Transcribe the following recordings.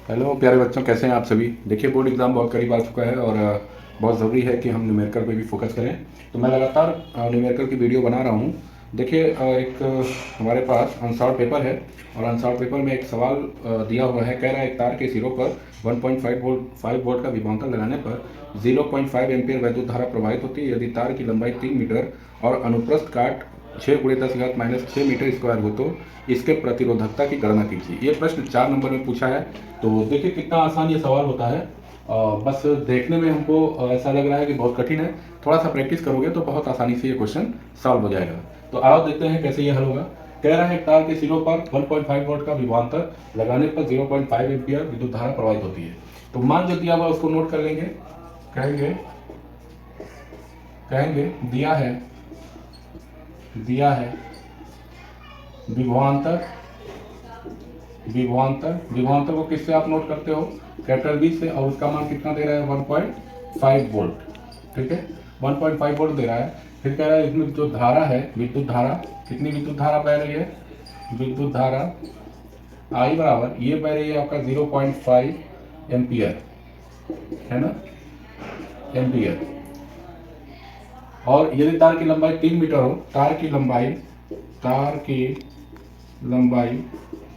Hello प्यारे बच्चों, कैसे हैं आप सभी। देखिए, बोर्ड एग्ज़ाम बहुत करीब आ चुका है और बहुत ज़रूरी है कि हम न्यूमेरिकल पे भी फोकस करें। तो मैं लगातार न्यूमेरिकल की वीडियो बना रहा हूँ। देखिए, एक हमारे पास अनसॉल्व पेपर है और अनसॉल्व पेपर में एक सवाल दिया हुआ है। कह रहा है एक तार के सिरों पर 1.5 वोल्ट का विभवांतर लगाने पर 0.5 एम्पियर वैद्युत धारा प्रवाहित होती है यदि तार की लंबाई 3 मीटर और अनुप्रस्थ काट 6 × 10⁻⁻6 मीटर स्क्वायर हो तो इसके प्रतिरोधकता की गणना कीजिए। ये प्रश्न 4 नंबर में पूछा है। तो देखिए कितना आसान ये सवाल होता है। बस देखने में हमको ऐसा लग रहा है कि बहुत कठिन है। थोड़ा सा प्रैक्टिस करोगे तो बहुत आसानी से ये क्वेश्चन सॉल्व हो जाएगा। तो आओ देखते हैं कैसे ये हल होगा। कह रहा है एक तार के सिरों पर 1.5 वोल्ट का विभवांतर लगाने पर 0.5 एम्पियर विद्युत धारा प्रवाहित होती है। तो मान जो दिया हुआ उसको नोट कर लेंगे। कहेंगे कहेंगे दिया है विभवांतर विभवांतर को किससे आप नोट करते हो? कैपिटल बी से, और उसका मान कितना दे रहा है? 1.5 वोल्ट। ठीक है, 1.5 वोल्ट दे रहा है। फिर कह रहा है इसमें जो धारा है, विद्युत धारा, कितनी विद्युत धारा बह रही है? विद्युत धारा आई बराबर ये बह रही है आपका 0.5 एम्पियर, है ना, एम्पियर। और यदि तार की लंबाई 3 मीटर हो, तार की लंबाई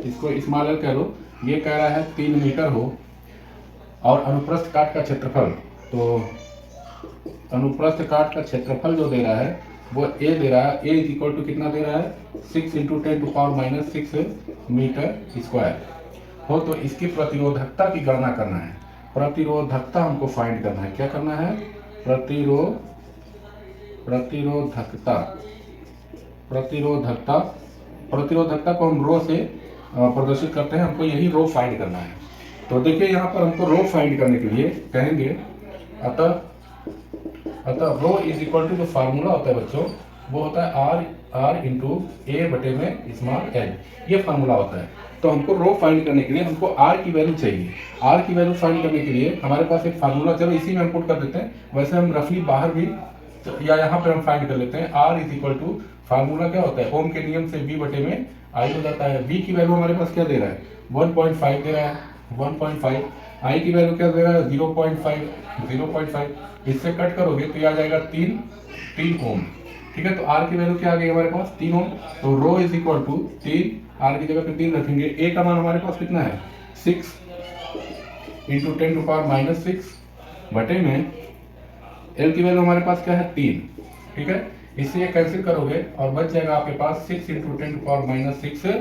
इसको स्मॉल एल कह लो, ये कह रहा है 3 मीटर हो और अनुप्रस्थ काट का क्षेत्रफल, तो अनुप्रस्थ काट का क्षेत्रफल जो दे रहा है वो ए दे रहा है। ए इज इक्वल टू कितना दे रहा है? 6 × 10⁻⁻6 मीटर स्क्वायर हो। तो इसकी प्रतिरोधकता की गणना करना है। प्रतिरोधकता हमको फाइंड करना है। क्या करना है? प्रतिरोधकता को हम रो से प्रदर्शित करते हैं। हमको यही रो फाइंड करना है। तो देखिए यहाँ पर हमको रो फाइंड करने के लिए कहेंगे अतः रो इज इक्वल टू, जो फार्मूला होता है बच्चों वो होता है R इंटू ए बटे में स्मॉल एल। ये फार्मूला होता है। तो हमको रो फाइंड करने के लिए हमको R की वैल्यू चाहिए। R की वैल्यू फाइंड करने के लिए हमारे पास एक फार्मूला, चलो इसी में हम पुट कर देते हैं। वैसे हम रफली बाहर भी या यहाँ पर हम फाइंड कर लेते हैं। R is equal to, formula क्या होता है? ओम के नियम से V बटे में आई हो जाता है। V की वैल्यू हमारे पास क्या दे रहा है? 1.5 दे रहा है, 1.5। आई की वैल्यू क्या दे रहा है? 0.5। इससे कट करोगे तो ये आ जाएगा 3 ओम। ठीक है, तो R की वैल्यू क्या आ गई हमारे पास? 3 ओम। तो रो इज इक्वल टू 3, R की जगह पे 3 रखेंगे। ए का मान हमारे पास कितना है? 6 × 10⁻⁻6 बटे में एल की वैल्यू हमारे पास क्या है? 3। ठीक है, इससे ये कैंसिल करोगे और बच जाएगा आपके पास 6 × 10⁻⁻6।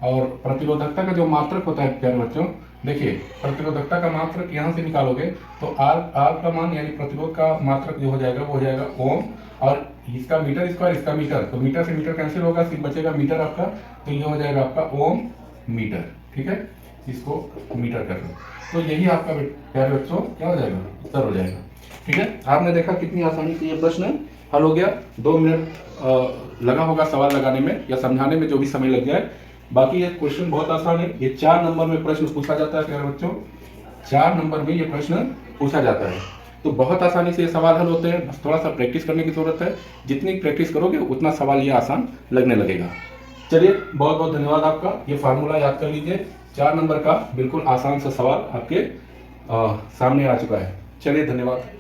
और प्रतिरोधकता का जो मात्रक होता है प्यारे बच्चों, देखिए प्रतिरोधकता का मात्रक यहाँ से निकालोगे तो आर का मान यानी प्रतिरोध का मात्रक जो हो जाएगा वो हो जाएगा ओम, और इसका मीटर स्क्वायर, इसका मीटर, तो मीटर से मीटर कैंसिल होगा, सिर्फ बचेगा मीटर आपका। तो ये हो जाएगा आपका ओम मीटर। ठीक है, इसको मीटर कर लो। तो यही आपका प्यारे बच्चों क्या हो जाएगा? उत्तर हो जाएगा। ठीक है, आपने देखा कितनी आसानी से ये प्रश्न हल हो गया। 2 मिनट लगा होगा सवाल लगाने में या समझाने में, जो भी समय लग जाए। बाकी ये क्वेश्चन बहुत आसान है। ये 4 नंबर में प्रश्न पूछा जाता है प्यारे बच्चों, 4 नंबर में ये प्रश्न पूछा जाता है। तो बहुत आसानी से ये सवाल हल होते हैं। बस थोड़ा सा प्रैक्टिस करने की जरूरत है। जितनी प्रैक्टिस करोगे उतना सवाल ये आसान लगने लगेगा। चलिए, बहुत बहुत धन्यवाद आपका। ये फार्मूला याद कर लीजिए। 4 नंबर का बिल्कुल आसान सा सवाल आपके सामने आ चुका है। चलिए, धन्यवाद।